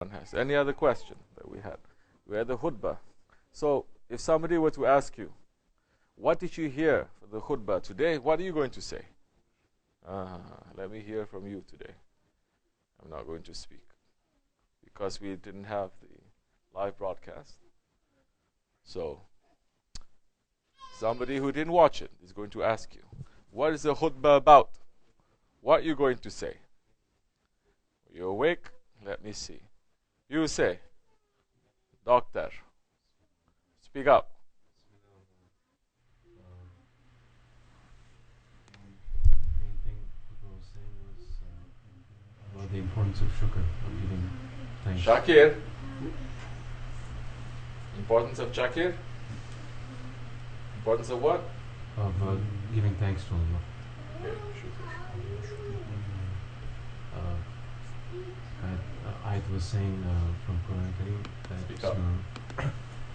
Has any other question that we had? We had the khutbah. So, if somebody were to ask you, what did you hear for the khutbah today? What are you going to say? Let me hear from you today. I'm not going to speak because we didn't have the live broadcast. So, somebody who didn't watch it is going to ask you, what is the khutbah about? What are you going to say? Are you awake? Let me see. You say, doctor, speak up. The main thing people were saying was about the importance of shukr, of giving thanks. Shakir. Importance of Shakir? Importance of what? Of giving thanks to Allah. Okay, shukr. Ayat was saying from Quran Kareem Speak that up.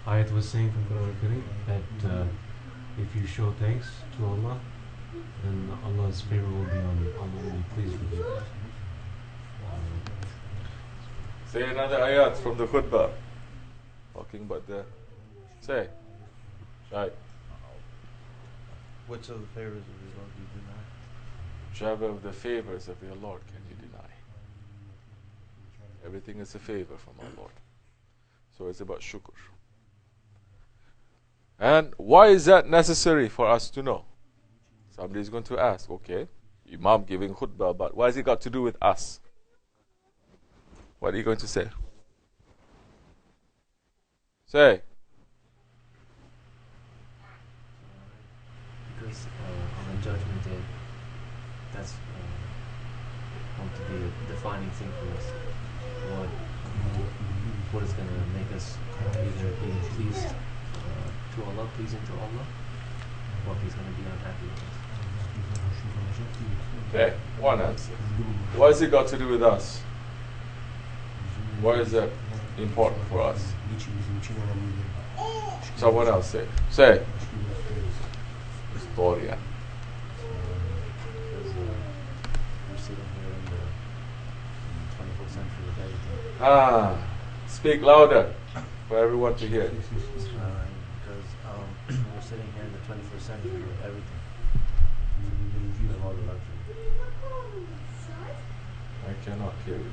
Ayat was saying from Quran Kareem that if you show thanks to Allah, then Allah's favor will be on you. Allah will be pleased with you. Say another ayat from the khutbah. Talking about the. Say. Shaykh. Which of the favors of your Lord do you deny? Whichever of the favors of your Lord can you deny? Everything is a favor from our Lord. So it's about shukr. And why is that necessary for us to know? Somebody is going to ask, okay, Imam giving khutbah, but what has it got to do with us? What are you going to say? Say. Because on the judgment day, that's going to be a defining thing for us. What is going to make us either being pleased to Allah, pleasing to Allah, or He's going to be unhappy with us. Okay, one answer. What has it got to do with us? Why is that important for us? Someone else say. Say. Historia. Because we're sitting here in the 21st century with everything. Speak louder for everyone to hear. Because we're sitting here in the 21st century with everything. With all the luxury. I cannot hear you.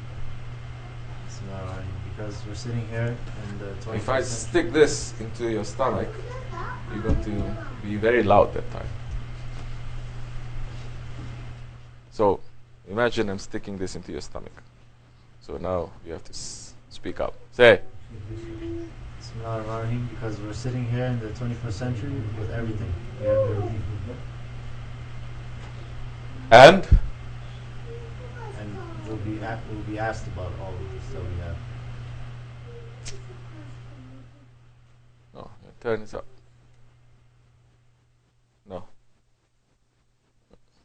Because we're sitting here in the 21st If I century. stick this into your stomach, you're going to be very loud that time. So, imagine I'm sticking this into your stomach. So now you have to speak up. Say. Rahim, because we're sitting here in the 21st century with everything. We have everything. And we'll be asked about all of this that we have. no, turn this up. No.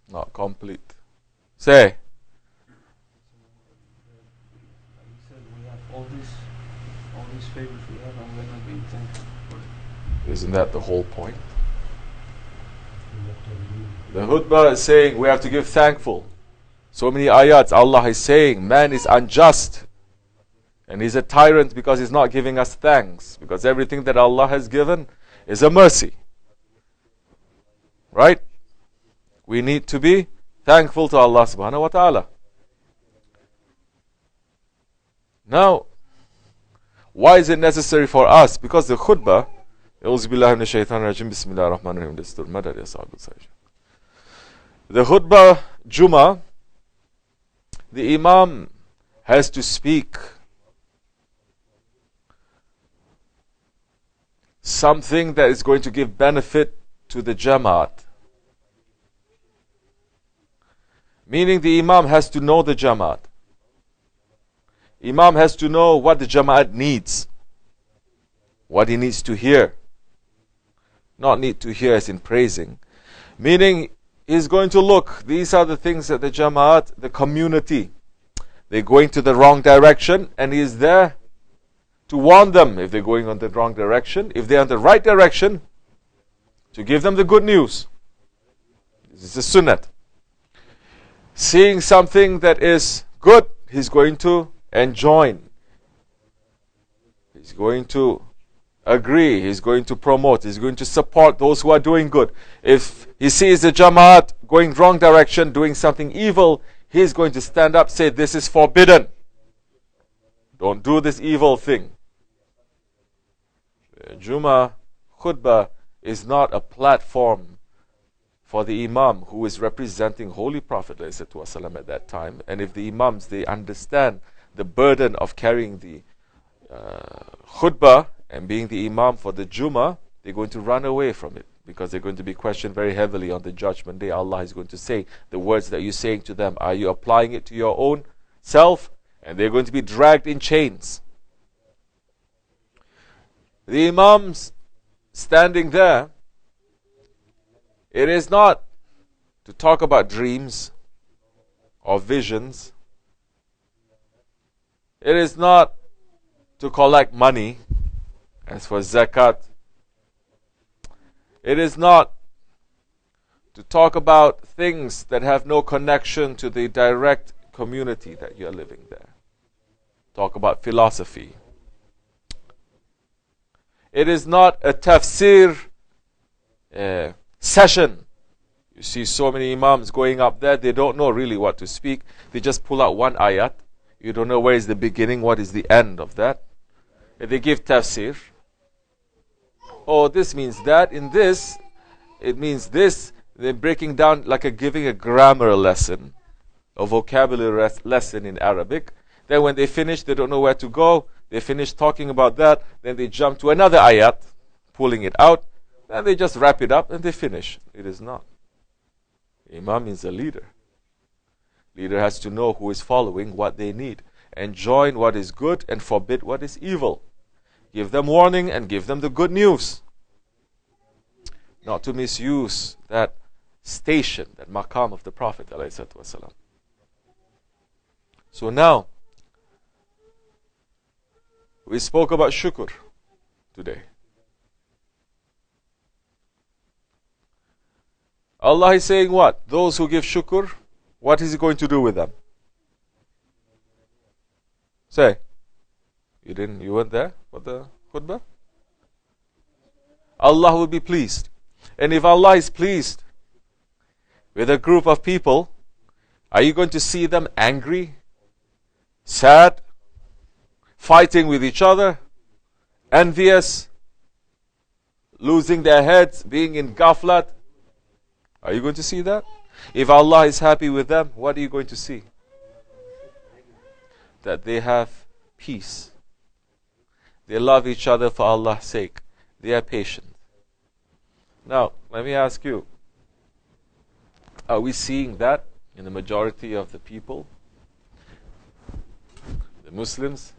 Not complete. Say. You said we have all these favors we have, and we're not being thankful for it. Isn't that the whole point? The khutbah is saying we have to give thankful. So many ayats Allah is saying man is unjust and he's a tyrant because he's not giving us thanks, because everything that Allah has given is a mercy. Right? We need to be thankful to Allah subhanahu wa ta'ala. Now, why is it necessary for us? Because the khutbah, Bismillahir, Rahmaanir. The khutbah, Jummah, the Imam has to speak something that is going to give benefit to the Jamaat. Meaning the Imam has to know the Jamaat. Imam has to know what the Jamaat needs, what he needs to hear. Not need to hear as in praising. Meaning he's going to look, these are the things that the Jamaat, the community, they're going to the wrong direction, and he is there to warn them if they're going on the wrong direction. If they're on the right direction, to give them the good news. This is a sunnat. Seeing something that is good, he's going to enjoin. He's going to agree, he's going to promote, he's going to support those who are doing good. If he sees the Jamaat going wrong direction, doing something evil, he's going to stand up, say, this is forbidden. Don't do this evil thing. The Jummah khutbah is not a platform for the Imam who is representing Holy Prophet ﷺ at that time. And if the Imams, they understand the burden of carrying the khutbah and being the Imam for the Jummah, they're going to run away from it, because they're going to be questioned very heavily on the judgment day. Allah is going to say, the words that you're saying to them, are you applying it to your own self? And they're going to be dragged in chains. The Imams standing there, it is not to talk about dreams or visions. It is not to collect money as for zakat. It is not to talk about things that have no connection to the direct community that you are living there. Talk about philosophy. It is not a tafsir session. You see so many imams going up there, they don't know really what to speak. They just pull out one ayat. You don't know where is the beginning, what is the end of that. And they give tafsir. Oh, this means that. In this, it means this. They're breaking down like giving a grammar lesson, a vocabulary lesson in Arabic. Then when they finish, they don't know where to go. They finish talking about that. Then they jump to another ayat, pulling it out. And they just wrap it up and they finish. It is not. Imam is a leader. Leader has to know who is following, what they need, and join what is good and forbid what is evil. Give them warning and give them the good news. Not to misuse that station, that maqam of the Prophet ﷺ. So now, we spoke about shukr today. Allah is saying what? Those who give shukr, what is He going to do with them? Say. You weren't there for the khutbah? Allah will be pleased. And if Allah is pleased with a group of people, are you going to see them angry, sad, fighting with each other, envious, losing their heads, being in ghaflat? Are you going to see that? If Allah is happy with them, what are you going to see? That they have peace. They love each other for Allah's sake. They are patient. Now, let me ask you, are we seeing that in the majority of the people? The Muslims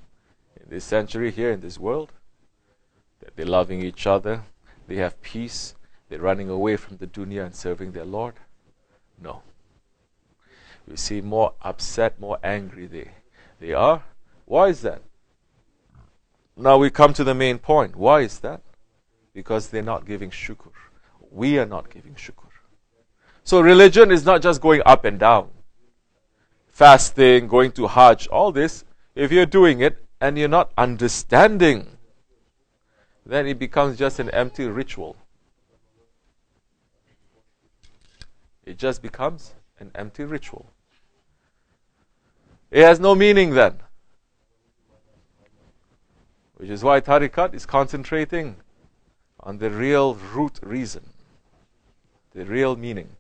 in this century here in this world? That they're loving each other, they have peace, they're running away from the dunya and serving their Lord? No. We see more upset, more angry they are. Why is that? Now we come to the main point. Why is that? Because they're not giving shukr. We are not giving shukr. So religion is not just going up and down. Fasting, going to Hajj, all this. If you're doing it and you're not understanding, then it becomes just an empty ritual. It just becomes an empty ritual. It has no meaning then. Which is why tariqat is concentrating on the real root reason, the real meaning.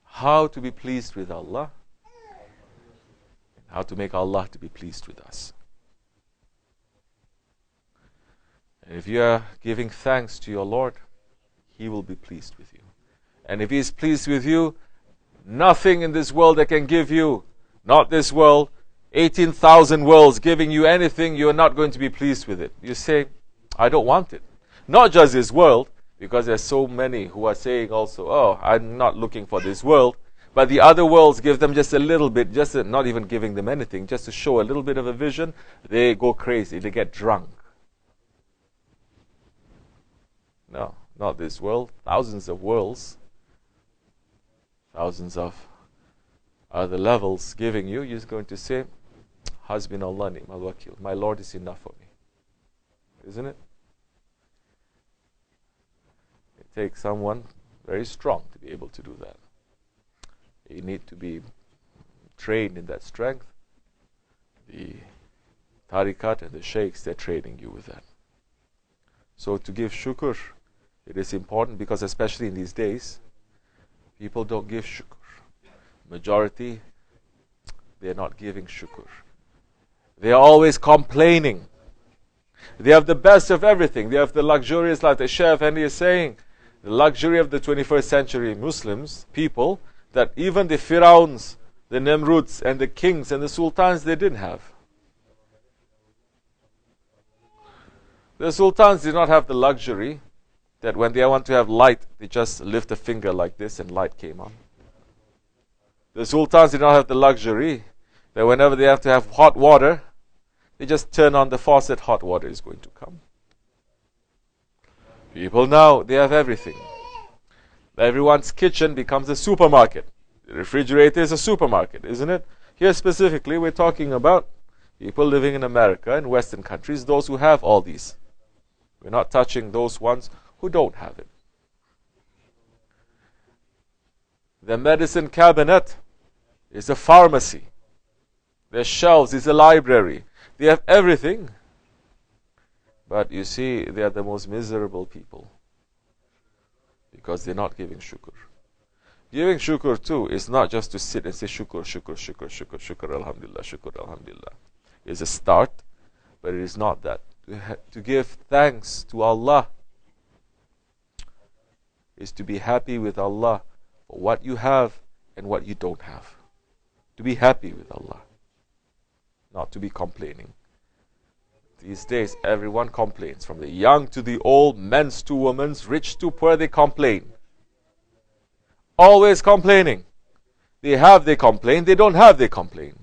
How to be pleased with Allah, how to make Allah to be pleased with us. And if you are giving thanks to your Lord, He will be pleased with you. And if He is pleased with you, nothing in this world that can give you, not this world, 18,000 worlds giving you anything, you are not going to be pleased with it. You say, I don't want it. Not just this world, because there's so many who are saying also, oh, I'm not looking for this world. But the other worlds give them just a little bit, just not even giving them anything, just to show a little bit of a vision. They go crazy, they get drunk. No, not this world. Thousands of worlds, thousands of other levels giving you. You're going to say, Hasbunallah ni'mal wakil. My Lord is enough for me. isn't it? It takes someone very strong to be able to do that. You need to be trained in that strength. The tariqat and the shaykhs, they're training you with that. So to give shukr, it is important, because especially in these days, people don't give shukr. Majority, they're not giving shukr. They are always complaining. They have the best of everything. They have the luxurious life. The Shaykh Effendi is saying, the luxury of the 21st century Muslims, people, that even the Firauns, the Nimruds, and the kings and the sultans, they didn't have. The sultans did not have the luxury that when they want to have light, they just lift a finger like this and light came on. The sultans did not have the luxury that whenever they have to have hot water, they just turn on the faucet, hot water is going to come. People now, they have everything. Everyone's kitchen becomes a supermarket. The refrigerator is a supermarket, isn't it? Here specifically, we're talking about people living in America and Western countries, those who have all these. We're not touching those ones who don't have it. The medicine cabinet is a pharmacy. Their shelves is a library. They have everything. But you see, they are the most miserable people, because they're not giving shukr. Giving shukr too is not just to sit and say shukr, shukr, shukr, shukr, shukr, alhamdulillah, shukr, alhamdulillah. It's a start, but it is not that. To give thanks to Allah is to be happy with Allah for what you have and what you don't have. To be happy with Allah, not to be complaining. These days, everyone complains. From the young to the old, men's to women's, rich to poor, they complain. Always complaining. They have, they complain. They don't have, they complain.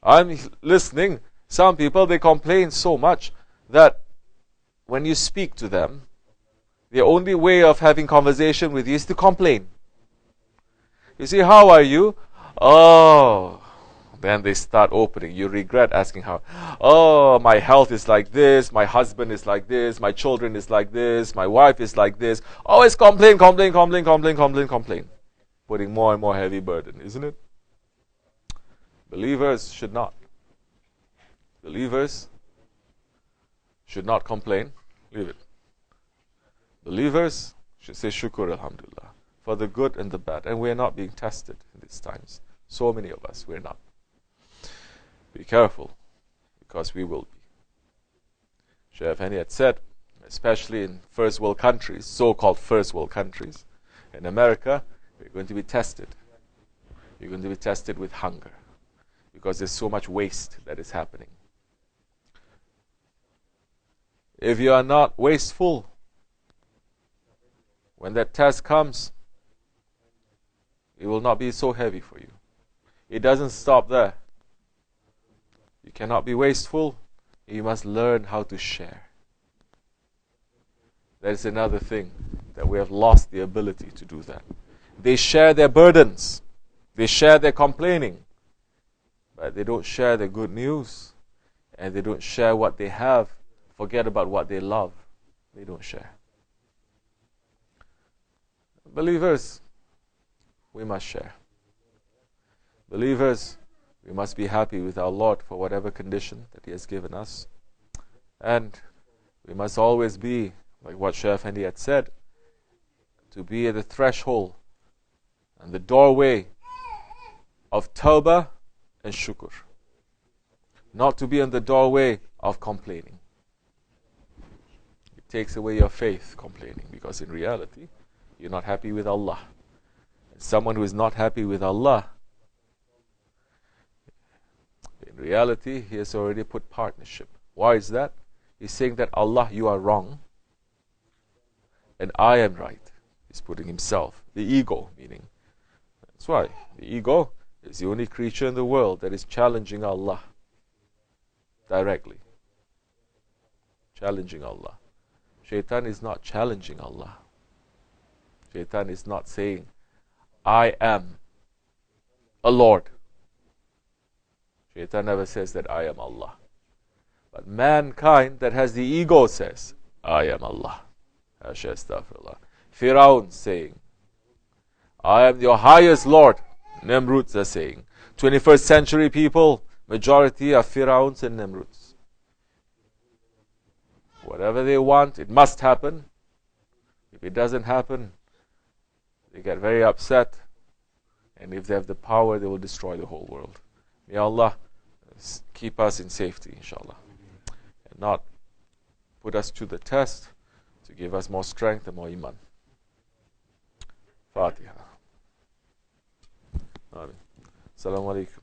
I'm listening. Some people, they complain so much that when you speak to them, the only way of having conversation with you is to complain. You see, how are you? Oh, then they start opening. You regret asking how. Oh, my health is like this. My husband is like this. My children is like this. My wife is like this. Always complain, complain, complain, complain, complain, complain. Putting more and more heavy burden, isn't it? Believers should not. Believers should not complain. Leave it. Believers should say shukr, alhamdulillah, for the good and the bad. And we are not being tested in these times. So many of us, we're not. Be careful, because we will be. Shaykh Effendi had said, especially in first world countries, so-called first world countries, in America, we're going to be tested. You're going to be tested with hunger, because there's so much waste that is happening. If you are not wasteful, when that test comes, it will not be so heavy for you. It doesn't stop there. You cannot be wasteful. You must learn how to share. That is another thing, that we have lost the ability to do that. They share their burdens. They share their complaining. But they don't share the good news. And they don't share what they have. Forget about what they love. They don't share. Believers, we must share. Believers, we must be happy with our Lord for whatever condition that He has given us. And we must always be, like what Shaykh Effendi had said, to be at the threshold and the doorway of tawbah and shukr. Not to be in the doorway of complaining. It takes away your faith, complaining, because in reality, you're not happy with Allah. And someone who is not happy with Allah, in reality, he has already put partnership. Why is that? He's saying that Allah, you are wrong, and I am right. He's putting himself, the ego, meaning. That's why the ego is the only creature in the world that is challenging Allah directly. Challenging Allah. Shaitan is not challenging Allah. Shaitan is not saying, I am a Lord. Shaitan never says that I am Allah. But mankind that has the ego says, I am Allah. Hasha astaghfirullah. Firaun saying, I am your highest Lord. Nimruds are saying. 21st century people, majority are Firauns and Nimruds. Whatever they want, it must happen. If it doesn't happen, they get very upset. And if they have the power, they will destroy the whole world. May Allah keep us in safety, inshallah. And not put us to the test, to give us more strength and more iman. Fatiha. Amin. Assalamu alaikum.